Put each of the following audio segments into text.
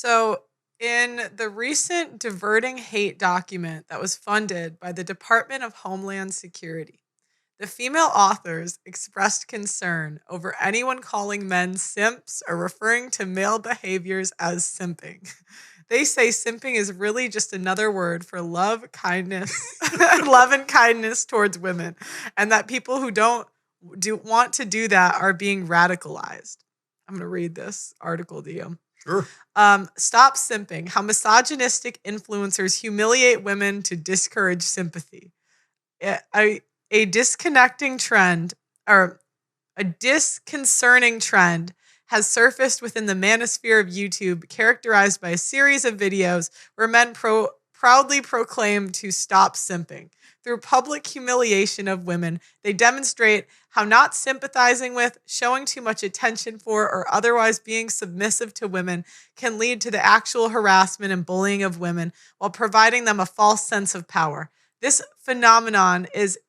So, in the recent Diverting Hate document that was funded by the Department of Homeland Security, the female authors expressed concern over anyone calling men simps or referring to male behaviors as simping. They say simping is really just another word for love, kindness, love and kindness towards women, and that people who don't want to do that are being radicalized. I'm going to read this article to you. Sure. Stop simping. How misogynistic influencers humiliate women to discourage sympathy. A disconnecting trend or a disconcerting trend has surfaced within the manosphere of YouTube, characterized by a series of videos where men proudly proclaim to stop simping. Through public humiliation of women, they demonstrate how not sympathizing with, showing too much attention for, or otherwise being submissive to women can lead to the actual harassment and bullying of women while providing them a false sense of power. This phenomenon is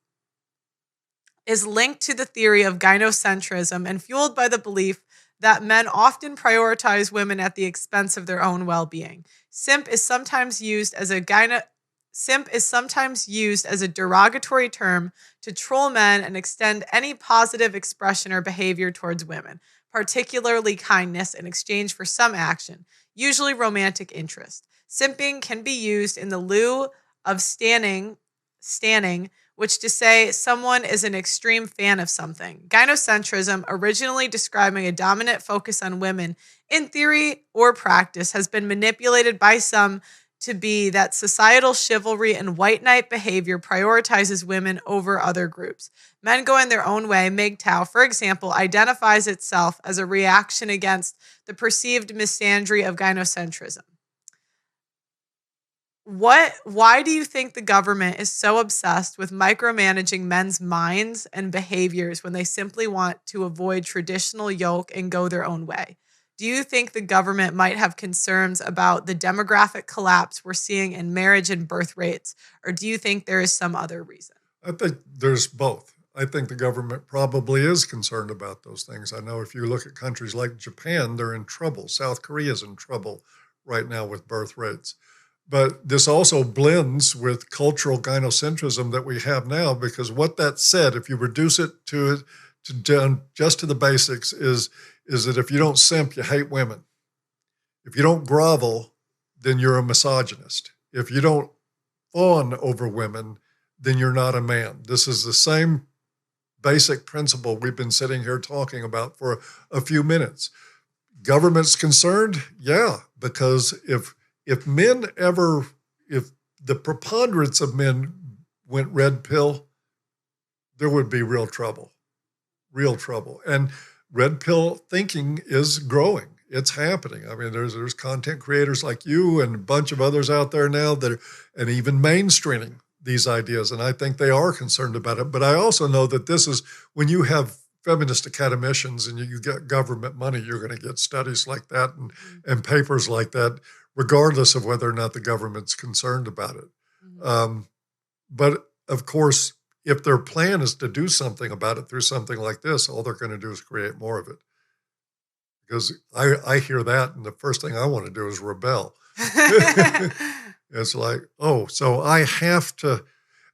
linked to the theory of gynocentrism and fueled by the belief that men often prioritize women at the expense of their own well-being. Simp is sometimes used as a derogatory term to troll men and extend any positive expression or behavior towards women, particularly kindness, in exchange for some action, usually romantic interest. Simping can be used in the lieu of standing, which to say someone is an extreme fan of something. Gynocentrism, originally describing a dominant focus on women, in theory or practice, has been manipulated by some to be that societal chivalry and white knight behavior prioritizes women over other groups. Men Going Their Own Way, MGTOW, for example, identifies itself as a reaction against the perceived misandry of gynocentrism. Why do you think the government is so obsessed with micromanaging men's minds and behaviors when they simply want to avoid traditional yoke and go their own way? Do you think the government might have concerns about the demographic collapse we're seeing in marriage and birth rates, or do you think there is some other reason? I think there's both. I think the government probably is concerned about those things. I know if you look at countries like Japan, they're in trouble. South Korea is in trouble right now with birth rates. But this also blends with cultural gynocentrism that we have now, because what that said, if you reduce it to just to the basics, is that if you don't simp, you hate women. If you don't grovel, then you're a misogynist. If you don't fawn over women, then you're not a man. This is the same basic principle we've been sitting here talking about for a few minutes. Government's concerned? Yeah, because if the preponderance of men went red pill, there would be real trouble. And red pill thinking is growing. It's happening. I mean, there's content creators like you and a bunch of others out there now and even mainstreaming these ideas. And I think they are concerned about it. But I also know that this is, when you have feminist academicians and you get government money, you're going to get studies like that and papers like that, regardless of whether or not the government's concerned about it. Mm-hmm. But of course, if their plan is to do something about it through something like this, all they're going to do is create more of it. Because I hear that, and the first thing I want to do is rebel. It's like, oh, so I have to,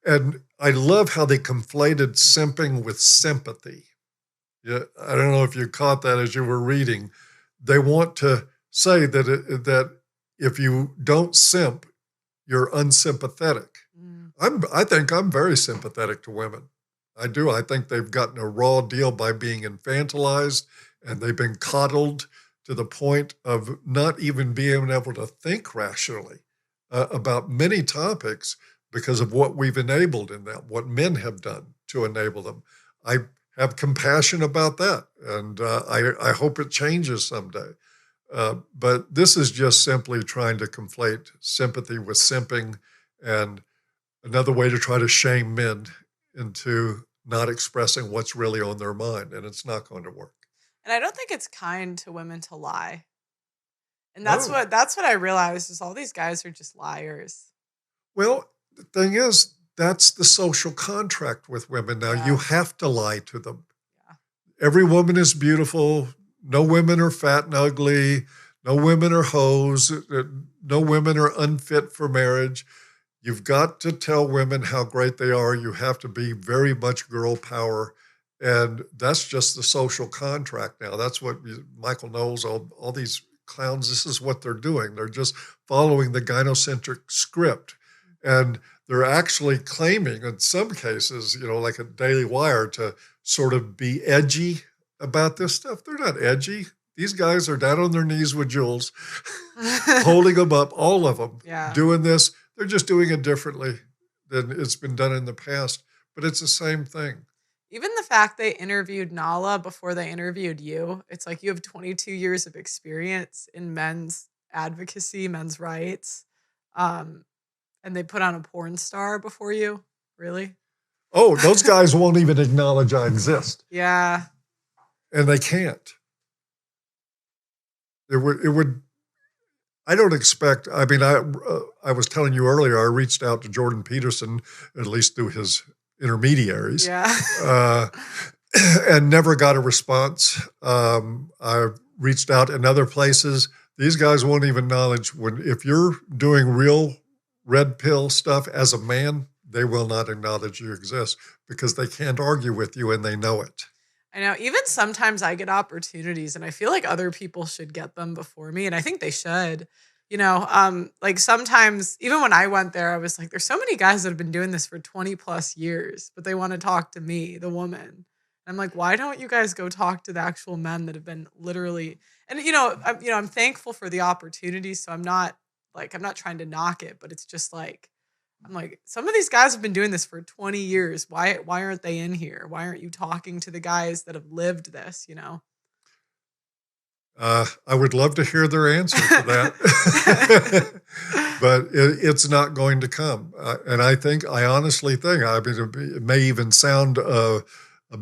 and I love how they conflated simping with sympathy. Yeah, I don't know if you caught that as you were reading. They want to say that if you don't simp, you're unsympathetic. I think I'm very sympathetic to women. I do. I think they've gotten a raw deal by being infantilized, and they've been coddled to the point of not even being able to think rationally about many topics because of what we've enabled in them, what men have done to enable them. I have compassion about that, and I hope it changes someday. But this is just simply trying to conflate sympathy with simping, and another way to try to shame men into not expressing what's really on their mind, and it's not going to work. And I don't think it's kind to women to lie. And that's what I realized is all these guys are just liars. Well, the thing is, that's the social contract with women now. Yeah. You have to lie to them. Yeah. Every woman is beautiful. No women are fat and ugly. No women are hoes. No women are unfit for marriage. You've got to tell women how great they are. You have to be very much girl power. And that's just the social contract now. That's what Michael Knowles, all these clowns, this is what they're doing. They're just following the gynocentric script. And they're actually claiming in some cases, like a Daily Wire, to sort of be edgy about this stuff. They're not edgy. These guys are down on their knees with Jules, holding them up, all of them, doing this. They're just doing it differently than it's been done in the past. But it's the same thing. Even the fact they interviewed Nala before they interviewed you, it's like you have 22 years of experience in men's advocacy, men's rights, and they put on a porn star before you? Really? Oh, those guys won't even acknowledge I exist. Yeah. And they can't. It would. I don't expect. I mean, I was telling you earlier. I reached out to Jordan Peterson, at least through his intermediaries, and never got a response. I reached out in other places. These guys won't even acknowledge if you're doing real red pill stuff as a man, they will not acknowledge you exist because they can't argue with you and they know it. I know. Even sometimes I get opportunities and I feel like other people should get them before me. And I think they should, like sometimes even when I went there, I was like, there's so many guys that have been doing this for 20 plus years, but they want to talk to me, the woman. And I'm like, why don't you guys go talk to the actual men that have been literally, and I'm thankful for the opportunities. So I'm not trying to knock it, but it's just like, I'm like, some of these guys have been doing this for 20 years. Why aren't they in here? Why aren't you talking to the guys that have lived this, I would love to hear their answer to that, but it's not going to come. And I honestly think, I mean, it may even sound a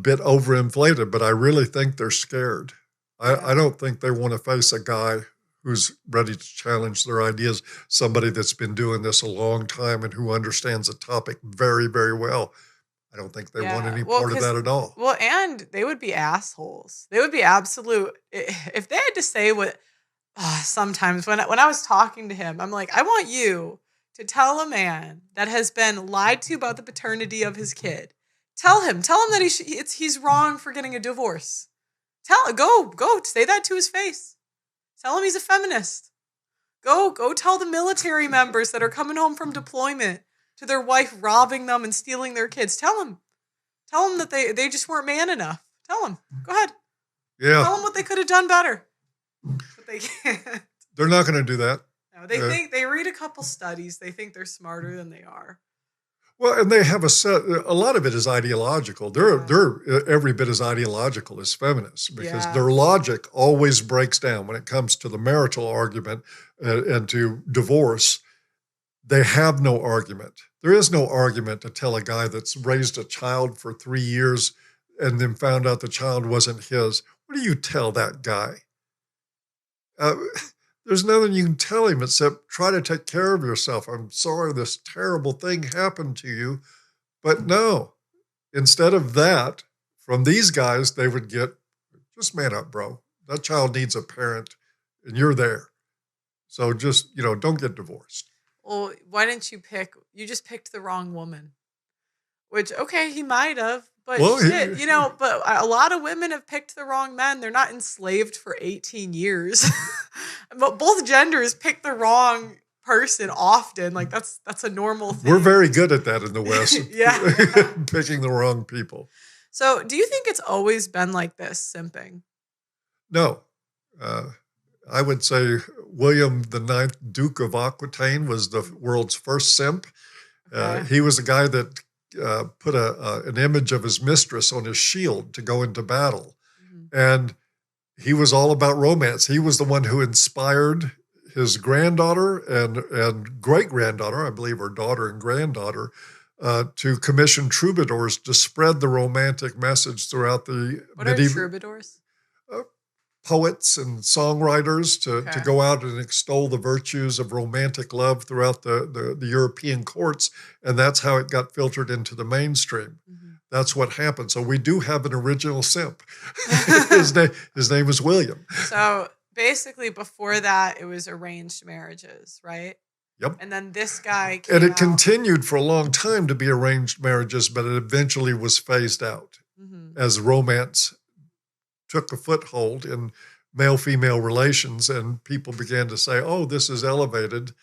bit overinflated, but I really think they're scared. I don't think they want to face a guy who's ready to challenge their ideas, somebody that's been doing this a long time and who understands the topic very, very well. I don't think they want any part of that at all. Well, and they would be assholes. They would be absolute. If they had to say what, sometimes when I was talking to him, I'm like, I want you to tell a man that has been lied to about the paternity of his kid. Tell him that he's wrong for getting a divorce. Go say that to his face. Tell him he's a feminist. Go tell the military members that are coming home from deployment to their wife robbing them and stealing their kids. Tell them that they just weren't man enough. Tell them. Go ahead. Yeah. Tell them what they could have done better. But they can't. They're not going to do that. No, they read a couple studies. They think they're smarter than they are. Well, and they have a lot of it is ideological. They're every bit as ideological as feminists because their logic always breaks down when it comes to the marital argument and to divorce. They have no argument. There is no argument to tell a guy that's raised a child for 3 years and then found out the child wasn't his. What do you tell that guy? There's nothing you can tell him except try to take care of yourself. I'm sorry this terrible thing happened to you. But no, instead of that, from these guys, they would get, just man up, bro. That child needs a parent, and you're there. So just, don't get divorced. Well, why didn't you you just picked the wrong woman. Which, okay, he might have. But but a lot of women have picked the wrong men. They're not enslaved for 18 years. But both genders pick the wrong person often. Like that's a normal thing. We're very good at that in the West. Picking the wrong people. So do you think it's always been like this, simping? No. I would say William IX, Duke of Aquitaine, was the world's first simp. He was a guy that put an image of his mistress on his shield to go into battle. Mm-hmm. And he was all about romance. He was the one who inspired his granddaughter and great-granddaughter, I believe her daughter and granddaughter, to commission troubadours to spread the romantic message throughout the What are troubadours? Poets and songwriters to go out and extol the virtues of romantic love throughout the European courts. And that's how it got filtered into the mainstream. Mm-hmm. That's what happened. So we do have an original simp. His name is William. So basically before that, it was arranged marriages, right? Yep. And then this guy came And it out. continued for a long time to be arranged marriages, but it eventually was phased out as romance took a foothold in male-female relations, and people began to say, oh, this is elevated.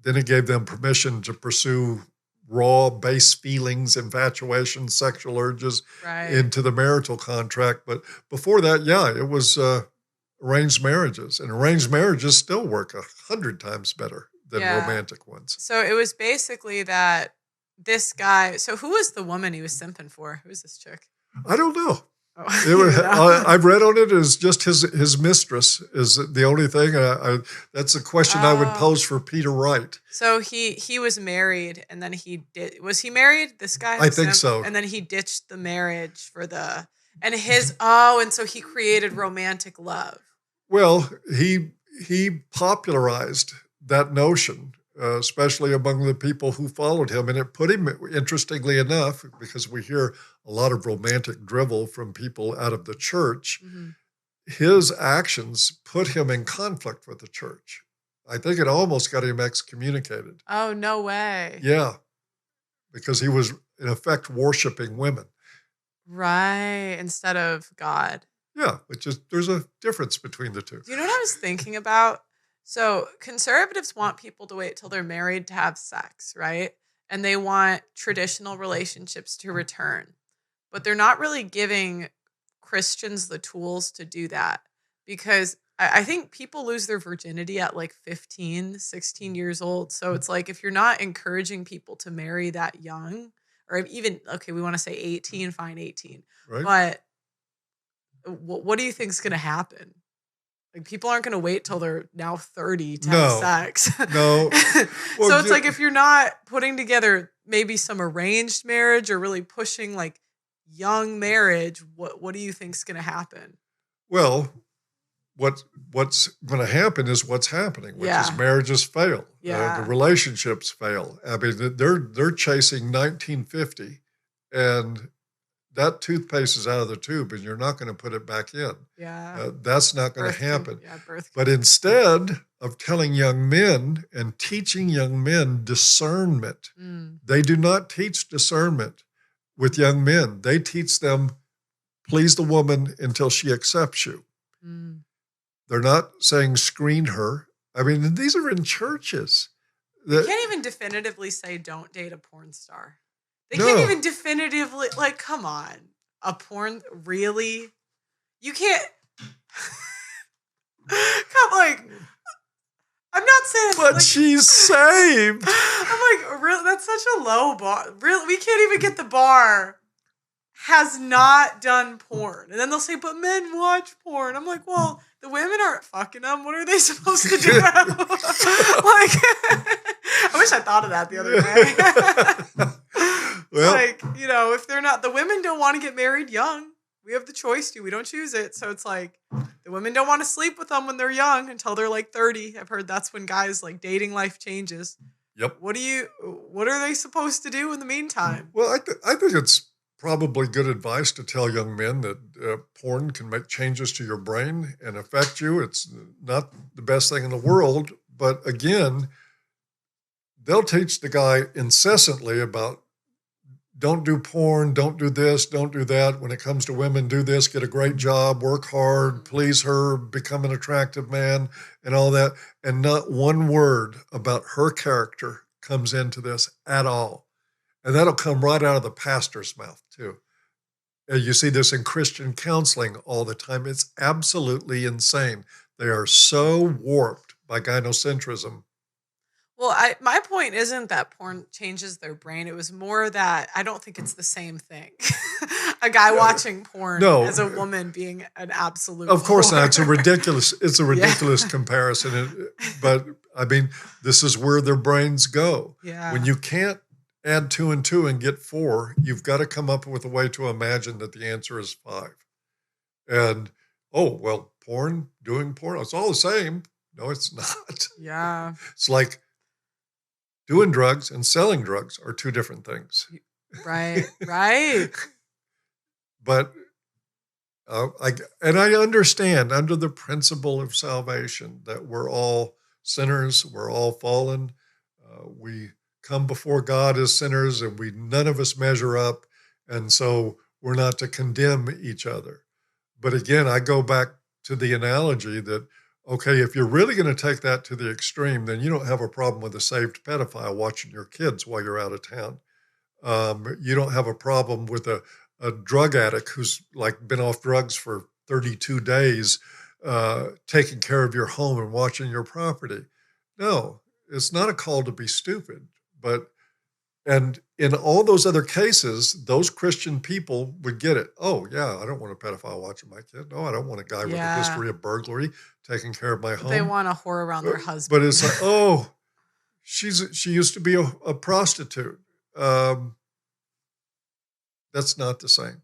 Then it gave them permission to pursue raw, base feelings, infatuation, sexual urges into the marital contract. But before that, yeah, it was arranged marriages. And arranged marriages still work 100 times better than romantic ones. So it was basically that this guy, so who was the woman he was simping for? Who was this chick? I don't know. Oh, I've read on it as just his mistress is the only thing. That's a question I would pose for Peter Wright. So he was married, and then was he married? This guy? I think so. And then he ditched the marriage and so he created romantic love. Well, he popularized that notion, especially among the people who followed him. And it put him, interestingly enough, because we hear a lot of romantic drivel from people out of the church, his actions put him in conflict with the church. I think it almost got him excommunicated. Oh, no way. Yeah, because he was, in effect, worshiping women. Right, instead of God. Yeah, there's a difference between the two. Do you know what I was thinking about? So conservatives want people to wait till they're married to have sex, right? And they want traditional relationships to return. But they're not really giving Christians the tools to do that, because I think people lose their virginity at like 15, 16 years old. So it's like, if you're not encouraging people to marry that young, or even, okay, we want to say 18, fine, 18. Right. But what do you think is going to happen? Like, people aren't going to wait till they're now 30 to have sex. No. Well, so it's like, if you're not putting together maybe some arranged marriage or really pushing like young marriage, what do you think is going to happen? Well, what's going to happen is what's happening, which is marriages fail. The relationships fail. I mean, they're chasing 1950, and that toothpaste is out of the tube, and you're not going to put it back in. Yeah. That's not going to happen. Birth. But instead of telling young men and teaching young men discernment, they do not teach discernment with young men. They teach them, please the woman until she accepts you. They're not saying screen her. I mean, these are in churches. You can't even definitively say don't date a porn star. They can't even definitively, like, come on. A porn, really? You can't. I'm not saying. But she's saved. I'm like, really? That's such a low bar. Really? We can't even get the bar. Has not done porn. And then they'll say, but men watch porn. I'm like, well, the women aren't fucking them. What are they supposed to do? I wish I thought of that the other day. Well, like, if they're not, the women don't want to get married young. We have the choice to. We don't choose it. So it's like, the women don't want to sleep with them when they're young until they're like 30. I've heard that's when guys, like, dating life changes. Yep. What are they supposed to do in the meantime? Well, I think it's probably good advice to tell young men that porn can make changes to your brain and affect you. It's not the best thing in the world. But again, they'll teach the guy incessantly about don't do porn, don't do this, don't do that. When it comes to women, do this, get a great job, work hard, please her, become an attractive man, and all that. And not one word about her character comes into this at all. And that'll come right out of the pastor's mouth, too. And you see this in Christian counseling all the time. It's absolutely insane. They are so warped by gynocentrism. Well, my point isn't that porn changes their brain. It was more that I don't think it's the same thing. A guy watching porn as a woman being an absolute Of course whore. not. It's a ridiculous comparison. But, I mean, this is where their brains go. Yeah. When you can't add 2 and 2 and get 4, you've got to come up with a way to imagine that the answer is 5. And, doing porn, it's all the same. No, it's not. Yeah. It's like doing drugs and selling drugs are 2 different things. Right. But And I understand under the principle of salvation that we're all sinners, we're all fallen. We come before God as sinners, and none of us measure up, and so we're not to condemn each other. But again, I go back to the analogy that, okay, if you're really going to take that to the extreme, then you don't have a problem with a saved pedophile watching your kids while you're out of town. You don't have a problem with a drug addict who's like been off drugs for 32 days, taking care of your home and watching your property. No, it's not a call to be stupid. And in all those other cases, those Christian people would get it. Oh, yeah, I don't want a pedophile watching my kid. No, I don't want a guy with a history of burglary taking care of my home. They want to whore around their husband. But it's like, oh, she used to be a prostitute. That's not the same.